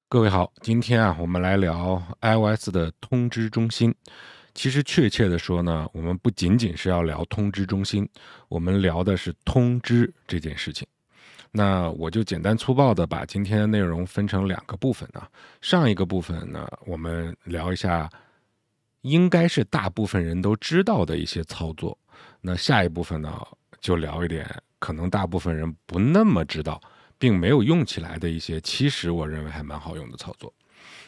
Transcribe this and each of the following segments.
各位好，今天我们来聊 iOS 的通知中心。其实确切的说呢，我们不仅仅是要聊通知中心，我们聊的是通知这件事情。那我就简单粗暴的把今天的内容分成两个部分啊。上一个部分呢，我们聊一下应该是大部分人都知道的一些操作。那下一部分呢，就聊一点可能大部分人不那么知道，并没有用起来的一些，其实我认为还蛮好用的操作。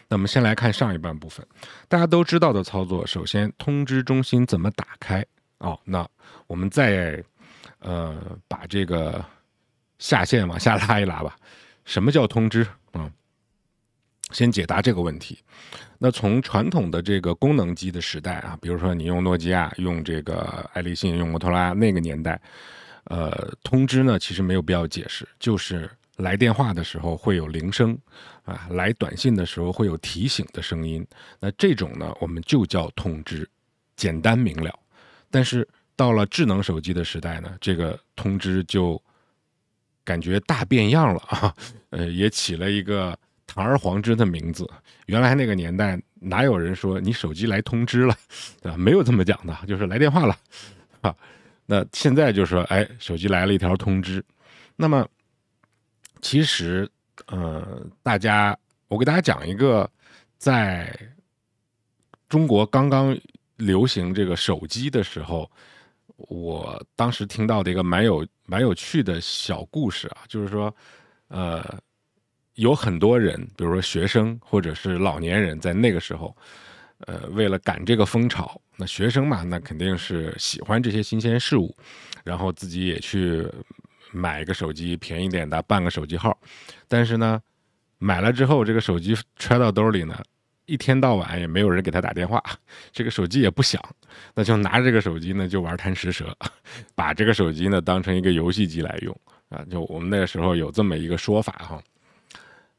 那我们先来看上一半部分，大家都知道的操作。首先，通知中心怎么打开？那我们再把这个下线往下拉一拉吧。什么叫通知？先解答这个问题。那从传统的这个功能机的时代啊，比如说你用诺基亚、用这个爱立信、用摩托罗拉那个年代，通知呢其实没有必要解释，就是来电话的时候会有铃声啊，来短信的时候会有提醒的声音。那这种呢，我们就叫通知，简单明了。但是到了智能手机的时代呢，这个通知就感觉大变样了啊，也起了一个堂而皇之的名字。原来那个年代哪有人说你手机来通知了，对吧？没有这么讲的，就是来电话了啊。那现在就说，手机来了一条通知。那么其实，我给大家讲一个，在中国刚刚流行这个手机的时候，我当时听到的一个蛮有趣的小故事啊，就是说，有很多人，比如说学生或者是老年人，在那个时候，为了赶这个风潮，那学生嘛，那肯定是喜欢这些新鲜事物，然后自己也去买一个手机，便宜点的，办个手机号。但是呢，买了之后，这个手机揣到兜里呢，一天到晚也没有人给他打电话，这个手机也不响，那就拿着这个手机呢就玩贪食蛇，把这个手机呢当成一个游戏机来用啊。就我们那个时候有这么一个说法哈。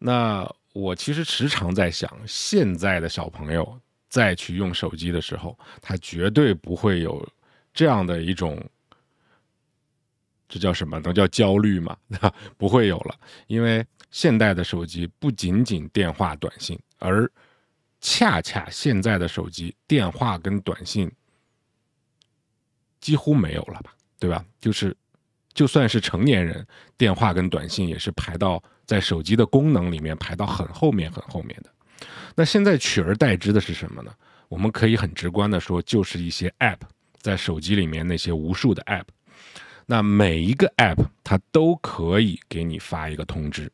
那我其实时常在想，现在的小朋友再去用手机的时候，他绝对不会有这样的一种，这叫什么？能叫焦虑吗？不会有了，因为现代的手机不仅仅电话、短信，而恰恰现在的手机电话跟短信几乎没有了吧，对吧？就算是成年人，电话跟短信也是排到在手机的功能里面排到很后面很后面的。那现在取而代之的是什么呢？我们可以很直观的说，就是一些 App， 在手机里面那些无数的 App。那每一个 App 它都可以给你发一个通知，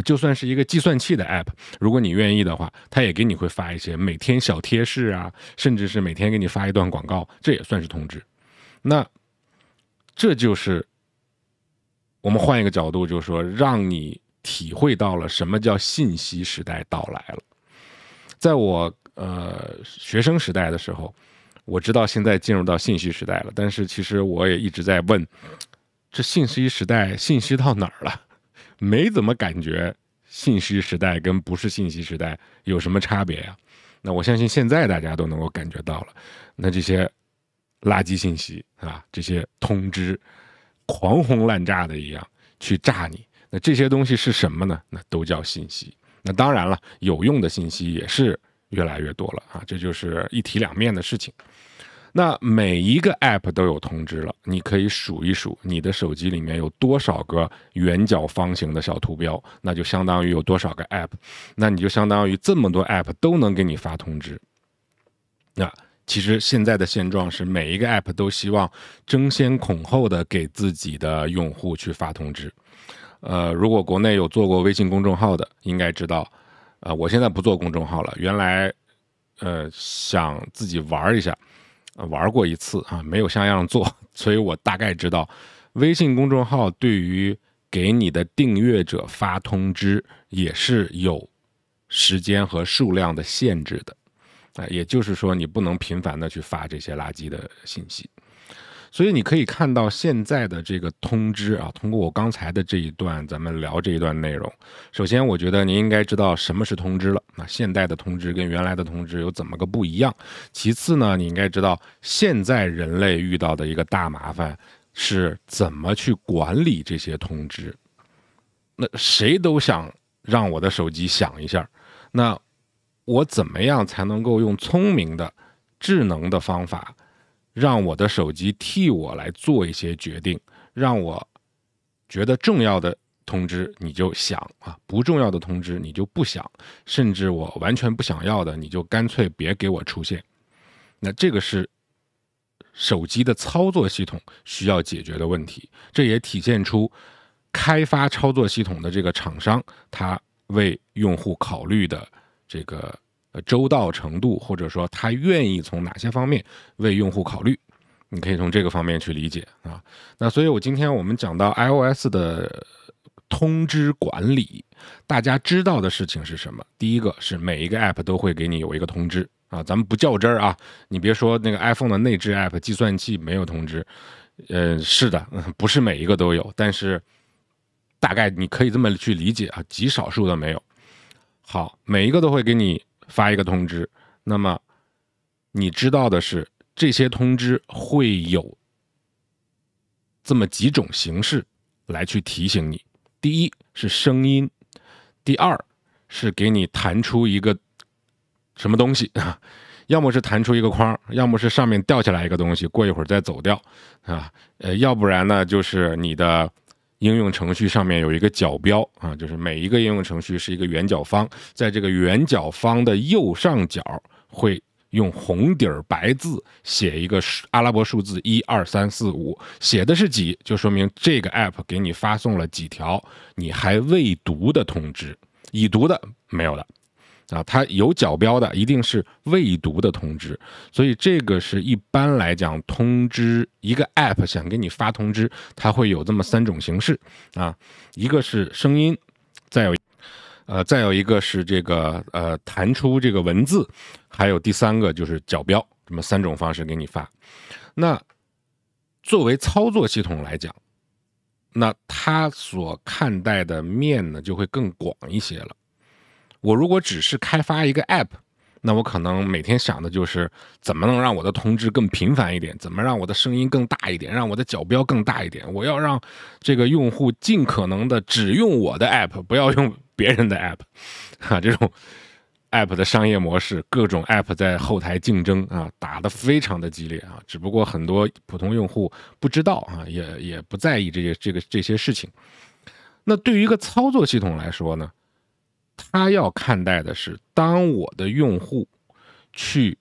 就算是一个计算器的 App， 如果你愿意的话，它也给你会发一些每天小贴士啊，甚至是每天给你发一段广告，这也算是通知。那这就是我们换一个角度，就是说让你体会到了什么叫信息时代到来了。在我学生时代的时候，我知道现在进入到信息时代了，但是其实我也一直在问，这信息时代信息到哪儿了？没怎么感觉信息时代跟不是信息时代有什么差别呀？那我相信现在大家都能够感觉到了，那这些垃圾信息啊，这些通知，狂轰滥炸的一样去炸你，那这些东西是什么呢？那都叫信息。那当然了，有用的信息也是越来越多了啊，这就是一体两面的事情。那每一个 App 都有通知了，你可以数一数你的手机里面有多少个圆角方形的小图标，那就相当于有多少个 App， 那你就相当于这么多 App 都能给你发通知。那其实现在的现状是，每一个 App 都希望争先恐后的给自己的用户去发通知。如果国内有做过微信公众号的，应该知道，我现在不做公众号了，原来想自己玩一下，玩过一次啊，没有像样做，所以我大概知道，微信公众号对于给你的订阅者发通知也是有时间和数量的限制的。也就是说，你不能频繁的去发这些垃圾的信息。所以你可以看到现在的这个通知啊，通过我刚才的这一段，咱们聊这一段内容。首先，我觉得您应该知道什么是通知了。那现代的通知跟原来的通知有怎么个不一样？其次呢，你应该知道现在人类遇到的一个大麻烦是怎么去管理这些通知。那谁都想让我的手机响一下。那我怎么样才能够用聪明的、智能的方法，让我的手机替我来做一些决定，让我觉得重要的通知你就响啊，不重要的通知你就不响，甚至我完全不想要的，你就干脆别给我出现。那这个是手机的操作系统需要解决的问题，这也体现出开发操作系统的这个厂商，他为用户考虑的这个周到程度，或者说他愿意从哪些方面为用户考虑，你可以从这个方面去理解啊。那所以我们讲到 iOS 的通知管理，大家知道的事情是什么？第一个是每一个 app 都会给你有一个通知啊，咱们不较真儿啊，你别说那个 iPhone 的内置 app 计算器没有通知，是的，不是每一个都有，但是大概你可以这么去理解啊，极少数的没有。好，每一个都会给你发一个通知，那么你知道的是这些通知会有这么几种形式来去提醒你。第一是声音，第二是给你弹出一个什么东西啊，要么是弹出一个框，要么是上面掉下来一个东西，过一会儿再走掉啊，要不然呢就是你的应用程序上面有一个角标啊，就是每一个应用程序是一个圆角方，在这个圆角方的右上角会用红底儿白字写一个阿拉伯数字1、2、3、4、5，写的是几，就说明这个 app 给你发送了几条你还未读的通知，已读的没有的啊，它有角标的一定是未读的通知，所以这个是一般来讲通知一个 app 想给你发通知，它会有这么3种形式啊，一个是声音，再有一个是这个弹出这个文字，还有第3个就是角标，这么3种方式给你发。那作为操作系统来讲，那它所看待的面呢就会更广一些了。我如果只是开发一个 app， 那我可能每天想的就是怎么能让我的通知更频繁一点，怎么让我的声音更大一点，让我的角标更大一点，我要让这个用户尽可能的只用我的 app， 不要用别人的 app 啊，这种 app 的商业模式，各种 app 在后台竞争啊，打得非常的激烈啊，只不过很多普通用户不知道啊，也不在意这些事情。那对于一个操作系统来说呢，他要看待的是，当我的用户去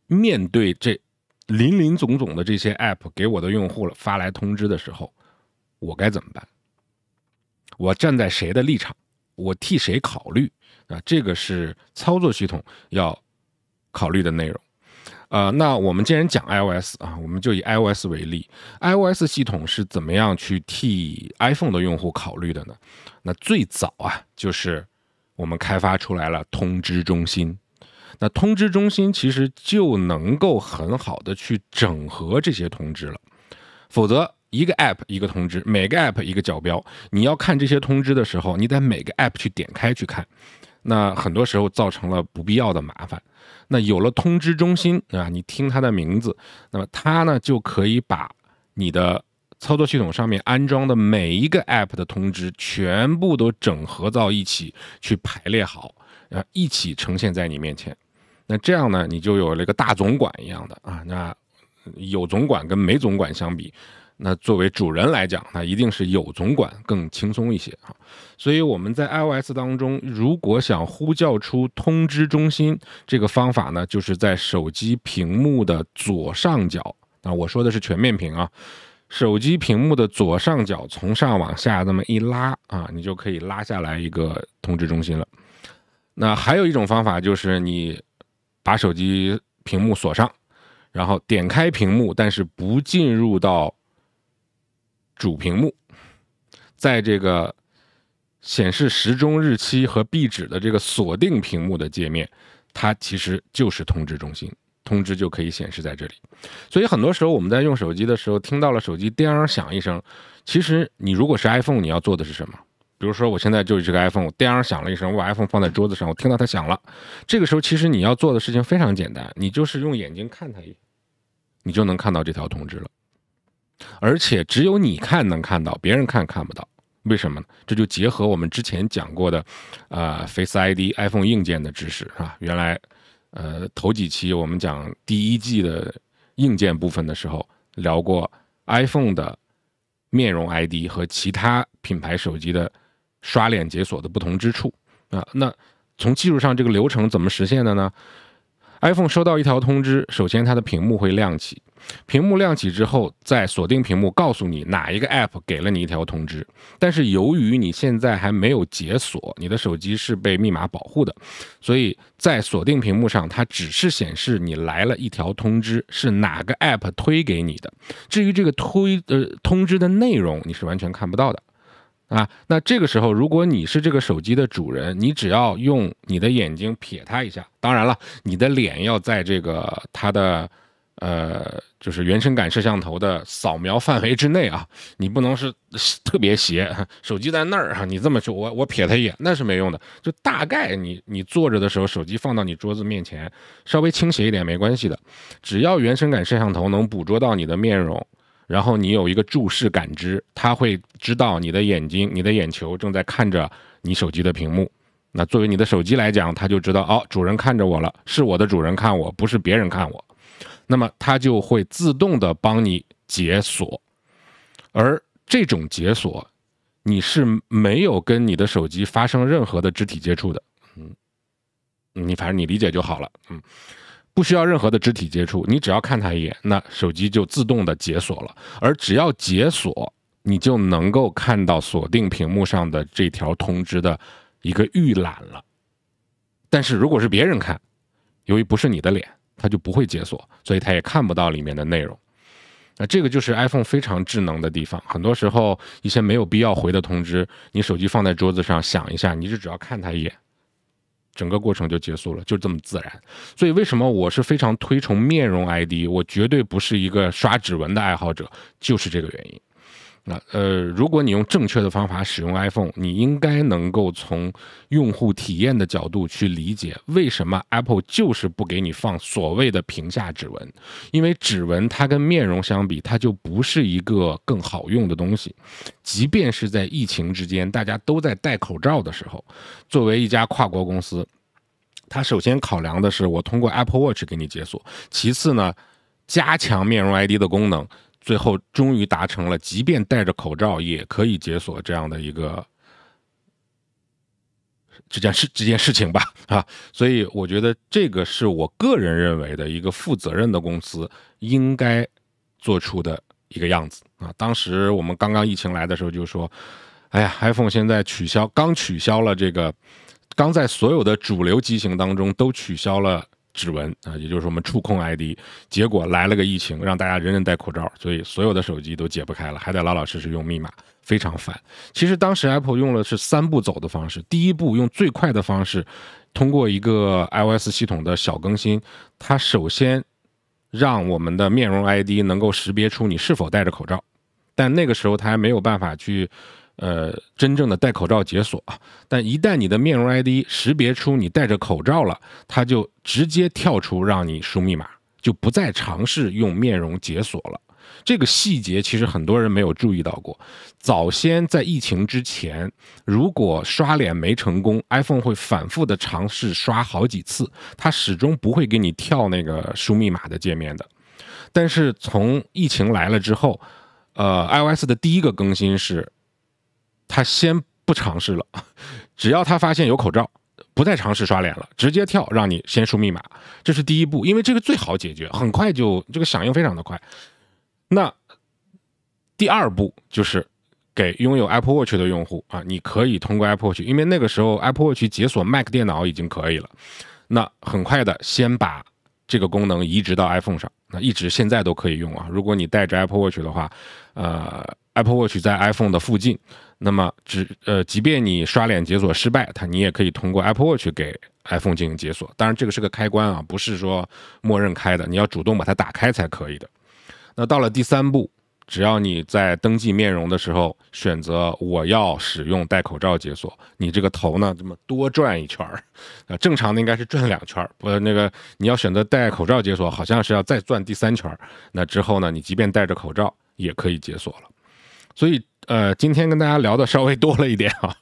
面对这林林总总的这些 app 给我的用户发来通知的时候，我该怎么办？我站在谁的立场？我替谁考虑啊？这个是操作系统要考虑的内容。那我们既然讲 iOS 啊，我们就以 iOS 为例 ，iOS 系统是怎么样去替 iPhone 的用户考虑的呢？那最早啊，就是我们开发出来了通知中心。那通知中心其实就能够很好的去整合这些通知了，否则一个 app 一个通知，每个 app 一个角标，你要看这些通知的时候，你得每个 app 去点开去看，那很多时候造成了不必要的麻烦。那有了通知中心啊，你听它的名字，那么它呢就可以把你的操作系统上面安装的每一个 app 的通知全部都整合到一起去排列好，一起呈现在你面前。那这样呢，你就有了一个大总管一样的啊。那有总管跟没总管相比，那作为主人来讲，那一定是有总管更轻松一些啊。所以我们在 iOS 当中，如果想呼叫出通知中心，这个方法呢，就是在手机屏幕的左上角啊，我说的是全面屏啊，手机屏幕的左上角从上往下这么一拉啊，你就可以拉下来一个通知中心了。那还有一种方法就是你把手机屏幕锁上，然后点开屏幕，但是不进入到主屏幕，在这个显示时钟日期和壁纸的这个锁定屏幕的界面，它其实就是通知中心，通知就可以显示在这里。所以很多时候我们在用手机的时候，听到了手机叮响一声，其实你如果是 iPhone， 你要做的是什么？比如说我现在就是这个 iPhone， 我叮响了一声，我把 iPhone 放在桌子上，我听到它响了，这个时候其实你要做的事情非常简单，你就是用眼睛看它一眼，你就能看到这条通知了。而且只有你看能看到，别人看不到。为什么呢？这就结合我们之前讲过的Face ID iPhone 硬件的知识啊。原来头几期我们讲第一季的硬件部分的时候聊过 iPhone 的面容 ID 和其他品牌手机的刷脸解锁的不同之处啊。那从技术上这个流程怎么实现的呢？iPhone 收到一条通知，首先它的屏幕会亮起，屏幕亮起之后，在锁定屏幕告诉你哪一个 App 给了你一条通知。但是由于你现在还没有解锁，你的手机是被密码保护的，所以在锁定屏幕上，它只是显示你来了一条通知，是哪个 App 推给你的。至于这个通知的内容，你是完全看不到的。那这个时候，如果你是这个手机的主人，你只要用你的眼睛瞥它一下，当然了，你的脸要在这个它的就是原生感摄像头的扫描范围之内啊，你不能是特别斜，手机在那儿你这么说，我瞥它一眼那是没用的，就大概你坐着的时候，手机放到你桌子面前，稍微倾斜一点没关系的，只要原生感摄像头能捕捉到你的面容。然后你有一个注视感知，它会知道你的眼睛、你的眼球正在看着你手机的屏幕。那作为你的手机来讲，它就知道哦，主人看着我了，是我的主人看我，不是别人看我。那么它就会自动的帮你解锁。而这种解锁，你是没有跟你的手机发生任何的肢体接触的。你反正你理解就好了。不需要任何的肢体接触，你只要看它一眼，那手机就自动的解锁了。而只要解锁，你就能够看到锁定屏幕上的这条通知的一个预览了。但是如果是别人看，由于不是你的脸，它就不会解锁，所以它也看不到里面的内容。那这个就是 iPhone 非常智能的地方。很多时候一些没有必要回的通知，你手机放在桌子上想一下，你就只要看它一眼，整个过程就结束了，就这么自然。所以为什么我是非常推崇面容 ID， 我绝对不是一个刷指纹的爱好者，就是这个原因。如果你用正确的方法使用 iPhone， 你应该能够从用户体验的角度去理解为什么 Apple 就是不给你放所谓的屏下指纹。因为指纹它跟面容相比，它就不是一个更好用的东西。即便是在疫情之间大家都在戴口罩的时候，作为一家跨国公司，它首先考量的是我通过 Apple Watch 给你解锁，其次呢，加强面容 ID 的功能，最后终于达成了即便戴着口罩也可以解锁这样的一个这件事情吧所以我觉得这个是我个人认为的一个负责任的公司应该做出的一个样子当时我们刚刚疫情来的时候就说，哎呀 ，iPhone 现在刚取消了这个，刚在所有的主流机型当中都取消了指纹也就是我们触控 ID， 结果来了个疫情，让大家人人戴口罩，所以所有的手机都解不开了，还得老老实实用密码，非常烦。其实当时 Apple 用的是3步走的方式，第一步用最快的方式，通过一个 iOS 系统的小更新，它首先让我们的面容 ID 能够识别出你是否戴着口罩，但那个时候它还没有办法去真正的戴口罩解锁，但一旦你的面容 ID 识别出你戴着口罩了，它就直接跳出让你输密码，就不再尝试用面容解锁了。这个细节其实很多人没有注意到过。早先在疫情之前，如果刷脸没成功， iPhone 会反复的尝试刷好几次，它始终不会给你跳那个输密码的界面的。但是从疫情来了之后，iOS 的第一个更新是他先不尝试了，只要他发现有口罩，不再尝试刷脸了，直接跳让你先输密码，这是第一步，因为这个最好解决，很快就这个响应非常的快。那第二步就是给拥有 Apple Watch 的用户你可以通过 Apple Watch， 因为那个时候 Apple Watch 解锁 Mac 电脑已经可以了，那很快的先把这个功能移植到 iPhone 上，那一直现在都可以用如果你带着 Apple Watch 的话，Apple Watch 在 iPhone 的附近，那么即便你刷脸解锁失败，你也可以通过 Apple Watch 给 iPhone 进行解锁。当然这个是个开关不是说默认开的，你要主动把它打开才可以的。那到了第3步，只要你在登记面容的时候选择我要使用戴口罩解锁，你这个头呢这么多转一圈正常的应该是转2圈，那个你要选择戴口罩解锁，好像是要再转第3圈，那之后呢，你即便戴着口罩也可以解锁了。所以今天跟大家聊的稍微多了一点啊，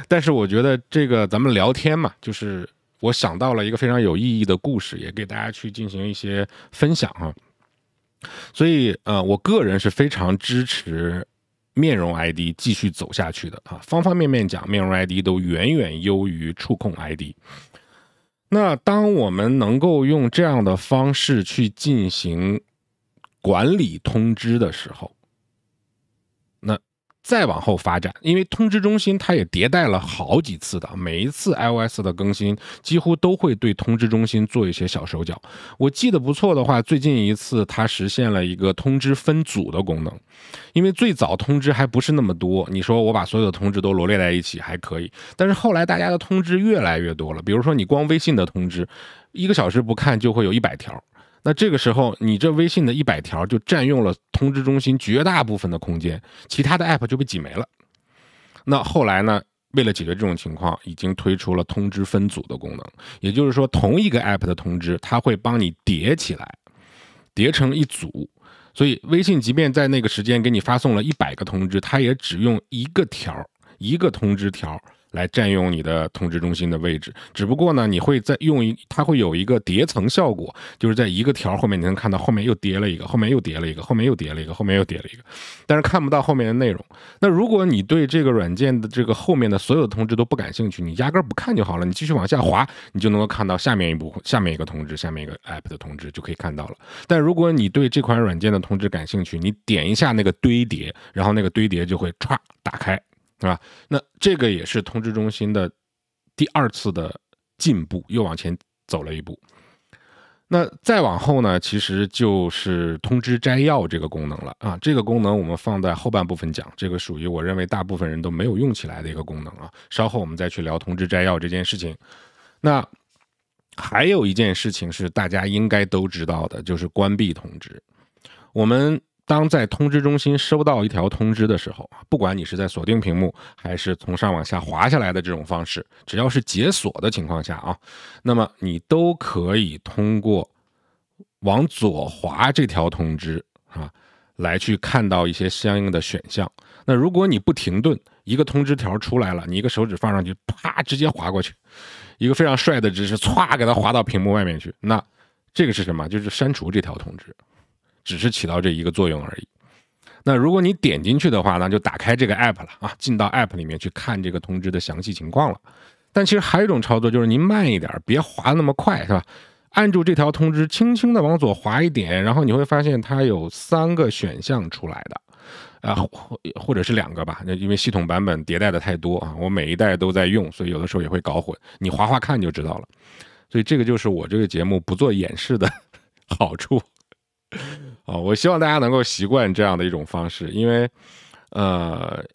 但是我觉得这个咱们聊天嘛，就是我想到了一个非常有意义的故事，也给大家去进行一些分享啊。所以我个人是非常支持面容 ID 继续走下去的啊，方方面面讲，面容 ID 都远远优于触控 ID。那当我们能够用这样的方式去进行管理通知的时候，那再往后发展，因为通知中心它也迭代了好几次的，每一次 iOS 的更新几乎都会对通知中心做一些小手脚。我记得不错的话，最近一次它实现了一个通知分组的功能，因为最早通知还不是那么多，你说我把所有的通知都罗列在一起还可以，但是后来大家的通知越来越多了，比如说你光微信的通知1个小时不看就会有100条，那这个时候你这微信的100条就占用了通知中心绝大部分的空间，其他的 app 就被挤没了。那后来呢，为了解决这种情况，已经推出了通知分组的功能，也就是说同一个 app 的通知它会帮你叠起来，叠成一组，所以微信即便在那个时间给你发送了100个通知，它也只用一个通知条来占用你的通知中心的位置，只不过呢，你会再用它会有一个叠层效果，就是在一个条后面你能看到后面又叠了一个，后面又叠了一个，后面又叠了一个，后面又叠了一个，但是看不到后面的内容。那如果你对这个软件的这个后面的所有的通知都不感兴趣，你压根不看就好了，你继续往下滑，你就能够看到下面一个通知，下面一个 app 的通知就可以看到了。但如果你对这款软件的通知感兴趣，你点一下那个堆叠，然后那个堆叠就会歘打开。对吧？那这个也是通知中心的第2次的进步，又往前走了一步。那再往后呢，其实就是通知摘要这个功能了啊。这个功能我们放在后半部分讲，这个属于我认为大部分人都没有用起来的一个功能啊。稍后我们再去聊通知摘要这件事情。那还有一件事情是大家应该都知道的，就是关闭通知。我们当在通知中心收到一条通知的时候，不管你是在锁定屏幕还是从上往下滑下来的这种方式，只要是解锁的情况下啊，那么你都可以通过往左滑这条通知啊，来去看到一些相应的选项。那如果你不停顿，一个通知条出来了，你一个手指放上去，啪，直接滑过去，一个非常帅的姿势，歘，给它滑到屏幕外面去。那这个是什么？就是删除这条通知。只是起到这一个作用而已。那如果你点进去的话，那就打开这个 app 了啊，进到 app 里面去看这个通知的详细情况了。但其实还有一种操作，就是您慢一点，别滑那么快，是吧？按住这条通知，轻轻的往左滑一点，然后你会发现它有3个选项出来的，或者是2个吧，因为系统版本迭代的太多啊，我每一代都在用，所以有的时候也会搞混。你滑滑看就知道了。所以这个就是我这个节目不做演示的好处。我希望大家能够习惯这样的一种方式，因为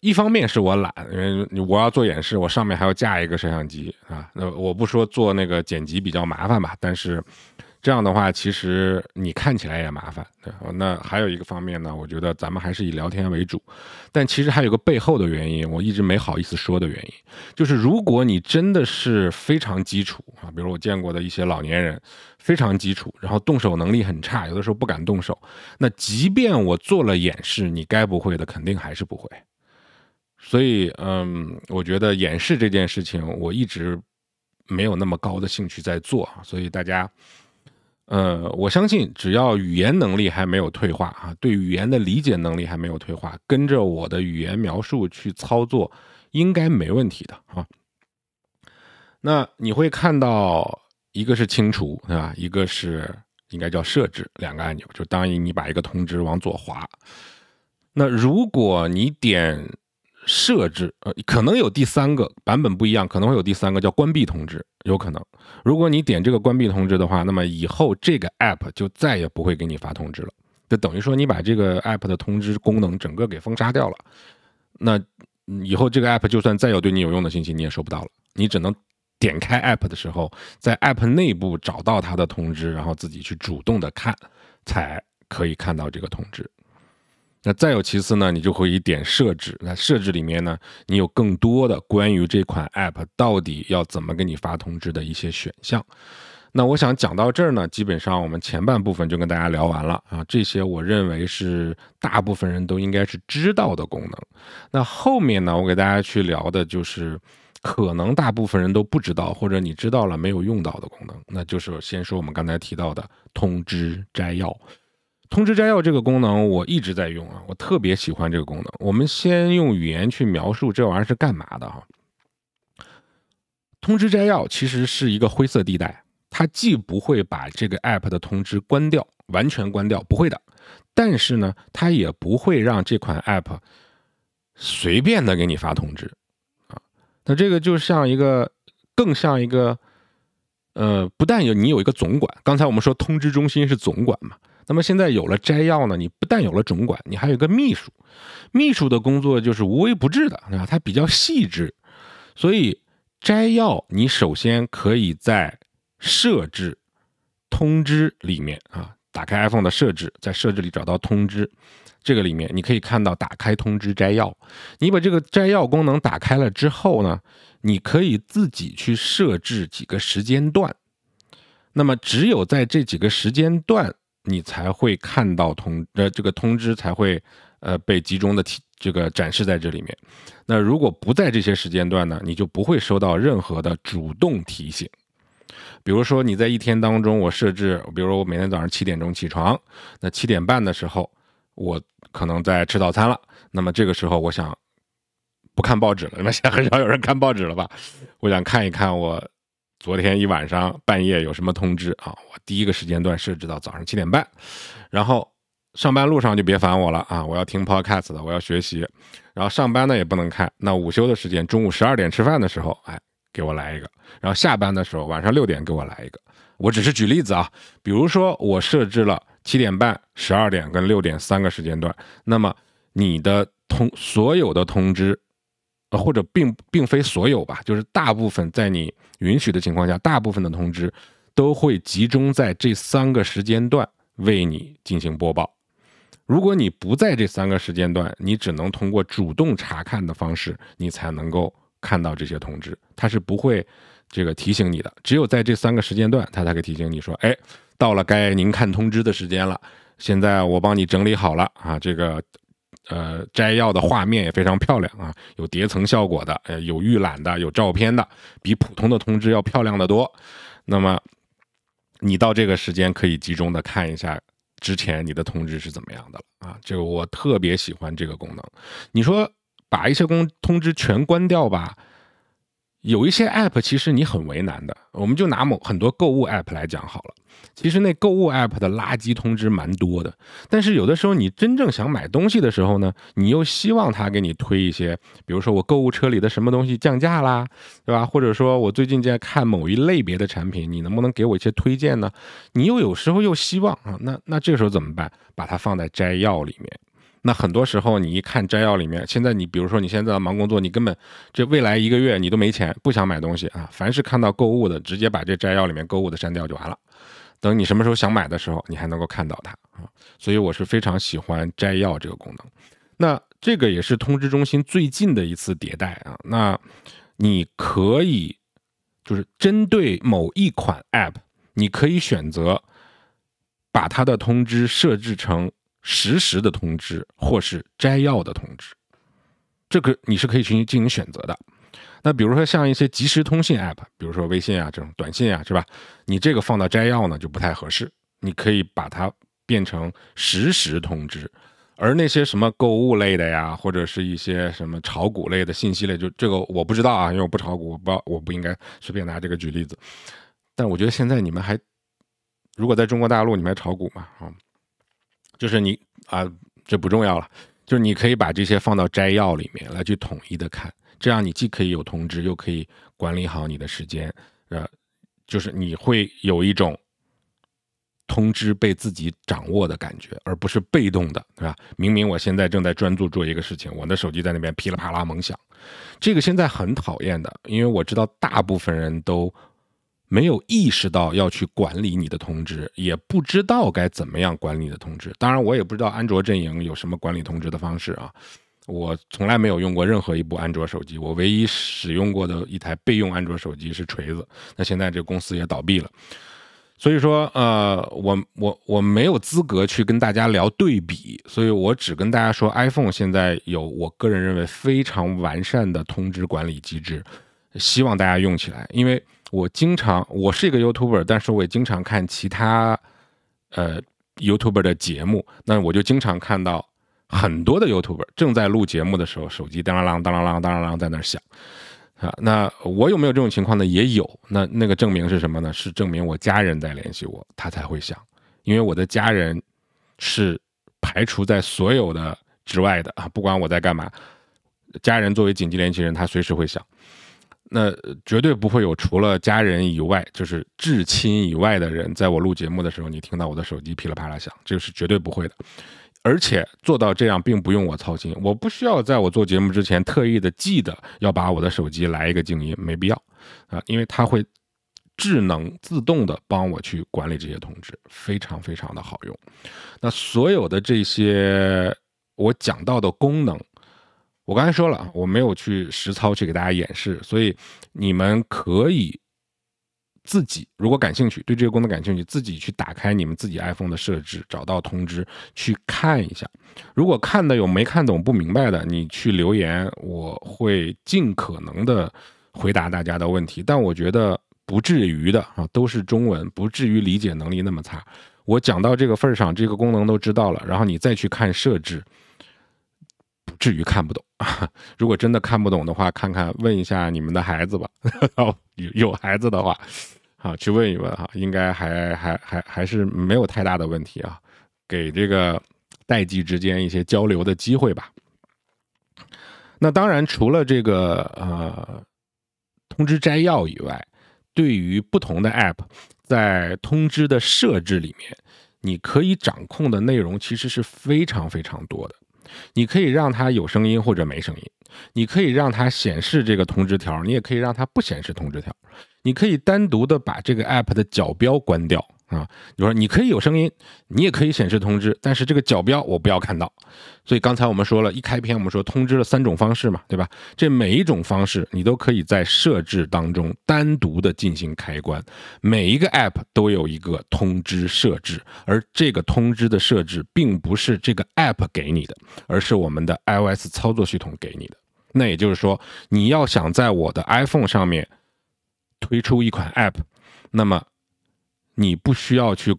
一方面是我懒，因为我要做演示，我上面还要架一个摄像机啊。那我不说做那个剪辑比较麻烦吧，但是这样的话其实你看起来也麻烦。对，那还有一个方面呢，我觉得咱们还是以聊天为主，但其实还有个背后的原因，我一直没好意思说的原因，就是如果你真的是非常基础啊，比如我见过的一些老年人非常基础，然后动手能力很差，有的时候不敢动手，那即便我做了演示，你该不会的肯定还是不会。所以我觉得演示这件事情我一直没有那么高的兴趣在做，所以大家我相信只要语言能力还没有退化啊，对语言的理解能力还没有退化，跟着我的语言描述去操作应该没问题的啊。那你会看到一个是清除，对吧？一个是应该叫设置，2个按钮，就当你把一个通知往左滑。那如果你点设置，可能有第3个版本不一样，可能会有第3个叫关闭通知，有可能。如果你点这个关闭通知的话，那么以后这个 app 就再也不会给你发通知了，就等于说你把这个 app 的通知功能整个给封杀掉了。那以后这个 app 就算再有对你有用的信息，你也收不到了，你只能点开 app 的时候，在 app 内部找到它的通知，然后自己去主动的看，才可以看到这个通知。那再有其次呢，你就可以点设置，那设置里面呢，你有更多的关于这款 app 到底要怎么给你发通知的一些选项。那我想讲到这儿呢，基本上我们前半部分就跟大家聊完了啊，这些我认为是大部分人都应该是知道的功能。那后面呢，我给大家去聊的就是可能大部分人都不知道，或者你知道了没有用到的功能，那就是先说我们刚才提到的通知摘要。通知摘要这个功能我一直在用啊，我特别喜欢这个功能。我们先用语言去描述这玩意儿是干嘛的哈。通知摘要其实是一个灰色地带，它既不会把这个 app 的通知关掉，完全关掉，不会的。但是呢，它也不会让这款 app 随便的给你发通知啊。那这个就像一个，更像一个，不但你有一个总管，刚才我们说通知中心是总管嘛，那么现在有了摘要呢，你不但有了总管，你还有一个秘书。秘书的工作就是无微不至的，对吧？它比较细致，所以摘要你首先可以在设置通知里面啊，打开 iPhone 的设置，在设置里找到通知，这个里面你可以看到打开通知摘要。你把这个摘要功能打开了之后呢，你可以自己去设置几个时间段，那么只有在这几个时间段你才会看到这个通知才会被集中的这个展示在这里面。那如果不在这些时间段呢，你就不会收到任何的主动提醒。比如说你在一天当中，我设置，比如说我每天早上7点钟起床，那7点半的时候我可能在吃早餐了，那么这个时候我想不看报纸了，因为现在很少有人看报纸了吧，我想看一看我昨天一晚上半夜有什么通知啊。我第一个时间段设置到早上7点半，然后上班路上就别烦我了啊，我要听 podcast 的，我要学习，然后上班呢也不能看，那午休的时间中午12点吃饭的时候，给我来一个，然后下班的时候晚上6点给我来一个。我只是举例子啊，比如说我设置了7点半、12点跟6点3个时间段，那么你的所有的通知，或者并非所有吧，就是大部分在你允许的情况下，大部分的通知都会集中在这3个时间段为你进行播报。如果你不在这3个时间段，你只能通过主动查看的方式，你才能够看到这些通知，它是不会这个提醒你的。只有在这3个时间段，它才会提醒你说，到了该您看通知的时间了。现在我帮你整理好了啊，这个摘要的画面也非常漂亮啊，有叠层效果的，有预览的，有照片的，比普通的通知要漂亮得多。那么你到这个时间可以集中的看一下之前你的通知是怎么样的了啊，这个我特别喜欢这个功能。你说把一些通知全关掉吧，有一些 app 其实你很为难的。我们就拿很多购物 app 来讲好了，其实那购物 app 的垃圾通知蛮多的，但是有的时候你真正想买东西的时候呢，你又希望它给你推一些，比如说我购物车里的什么东西降价啦，对吧？或者说我最近在看某一类别的产品，你能不能给我一些推荐呢？你有时候又希望啊，那这个时候怎么办？把它放在摘要里面。那很多时候你一看摘要里面，现在你比如说你现在忙工作，你根本这未来1个月你都没钱，不想买东西啊，凡是看到购物的，直接把这摘要里面购物的删掉就完了。等你什么时候想买的时候，你还能够看到它啊。所以我是非常喜欢摘要这个功能。那这个也是通知中心最近的一次迭代啊。那你可以就是针对某一款 app， 你可以选择把它的通知设置成实时的通知或是摘要的通知，这个你是可以去进行选择的。那比如说像一些即时通信 app， 比如说微信啊这种短信啊，是吧？你这个放到摘要呢就不太合适，你可以把它变成实时通知。而那些什么购物类的呀，或者是一些什么炒股类的信息类，就这个我不知道啊，因为我不炒股，我不应该随便拿这个举例子。但我觉得现在你们如果在中国大陆你们还炒股嘛就是你这不重要了，就是你可以把这些放到摘要里面来去统一的看，这样你既可以有通知，又可以管理好你的时间，就是你会有一种通知被自己掌握的感觉，而不是被动的，对吧？明明我现在正在专注做一个事情，我的手机在那边噼里啪啦猛响，这个现在很讨厌的，因为我知道大部分人都没有意识到要去管理你的通知，也不知道该怎么样管理你的通知。当然我也不知道安卓阵营有什么管理通知的方式啊，我从来没有用过任何一部安卓手机，我唯一使用过的一台备用安卓手机是锤子，那现在这个公司也倒闭了。所以说，我没有资格去跟大家聊对比，所以我只跟大家说 ，iPhone 现在有我个人认为非常完善的通知管理机制，希望大家用起来。因为我是一个 YouTuber， 但是我也经常看其他YouTuber 的节目，那我就经常看到很多的 YouTuber 正在录节目的时候，手机当啷啷当啷啷当啷啷在那响。那我有没有这种情况呢？也有。那个证明是什么呢？是证明我家人在联系我，他才会响。因为我的家人是排除在所有的之外的啊，不管我在干嘛，家人作为紧急联系人，他随时会响。那绝对不会有除了家人以外，就是至亲以外的人，在我录节目的时候，你听到我的手机噼里啪啦响，这是绝对不会的。而且做到这样并不用我操心，我不需要在我做节目之前特意的记得要把我的手机来一个静音，没必要啊，因为它会智能自动的帮我去管理这些通知，非常非常的好用。那所有的这些我讲到的功能，我刚才说了，我没有去实操去给大家演示，所以你们可以自己如果感兴趣，对这个功能感兴趣，自己去打开你们自己 iPhone 的设置，找到通知去看一下。如果看的有没看懂不明白的，你去留言，我会尽可能的回答大家的问题。但我觉得不至于的啊，都是中文，不至于理解能力那么差。我讲到这个份上，这个功能都知道了，然后你再去看设置，不至于看不懂。如果真的看不懂的话，问一下你们的孩子吧。有孩子的话，去问一问哈，应该还是没有太大的问题啊，给这个代际之间一些交流的机会吧。那当然，除了这个通知摘要以外，对于不同的 App， 在通知的设置里面，你可以掌控的内容其实是非常非常多的。你可以让它有声音或者没声音，你可以让它显示这个通知条，你也可以让它不显示通知条，你可以单独的把这个 app 的角标关掉啊，比如说你可以有声音，你也可以显示通知，但是这个角标我不要看到。所以刚才我们说了，一开篇我们说通知了3种方式嘛，对吧？这每一种方式你都可以在设置当中单独的进行开关，每一个 app 都有一个通知设置，而这个通知的设置并不是这个 app 给你的，而是我们的 iOS 操作系统给你的。那也就是说，你要想在我的 iPhone 上面推出一款 app， 那么你不需要去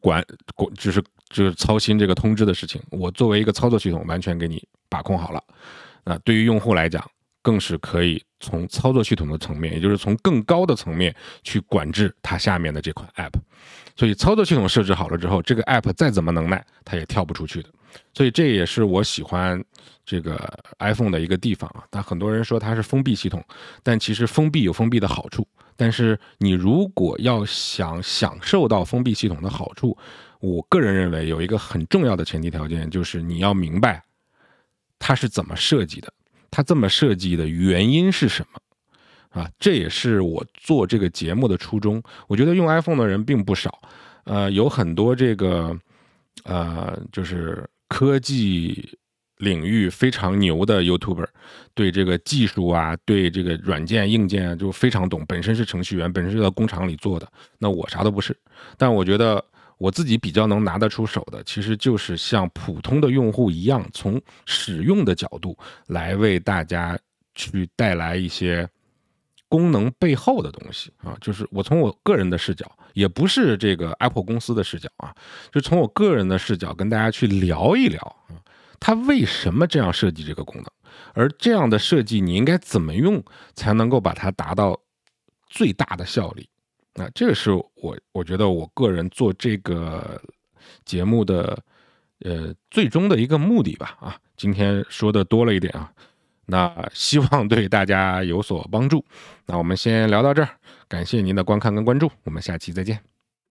就是操心这个通知的事情，我作为一个操作系统完全给你把控好了。那对于用户来讲，更是可以从操作系统的层面，也就是从更高的层面去管制它下面的这款 app。所以操作系统设置好了之后，这个 app 再怎么能耐，它也跳不出去的。所以这也是我喜欢这个 iPhone 的一个地方啊。但很多人说它是封闭系统，但其实封闭有封闭的好处。但是你如果要想享受到封闭系统的好处，我个人认为有一个很重要的前提条件，就是你要明白它是怎么设计的，它这么设计的原因是什么啊？这也是我做这个节目的初衷。我觉得用 iPhone 的人并不少，有很多这个就是科技领域非常牛的 YouTuber， 对这个技术啊，对这个软件硬件啊就非常懂，本身是程序员，本身是在工厂里做的。那我啥都不是，但我觉得我自己比较能拿得出手的，其实就是像普通的用户一样，从使用的角度来为大家去带来一些功能背后的东西啊，就是我从我个人的视角，也不是这个 Apple 公司的视角啊，就从我个人的视角跟大家去聊一聊啊，它为什么这样设计这个功能，而这样的设计你应该怎么用才能够把它达到最大的效力。那这个是我觉得我个人做这个节目的最终的一个目的吧啊，今天说的多了一点啊，那希望对大家有所帮助。那我们先聊到这儿，感谢您的观看跟关注，我们下期再见。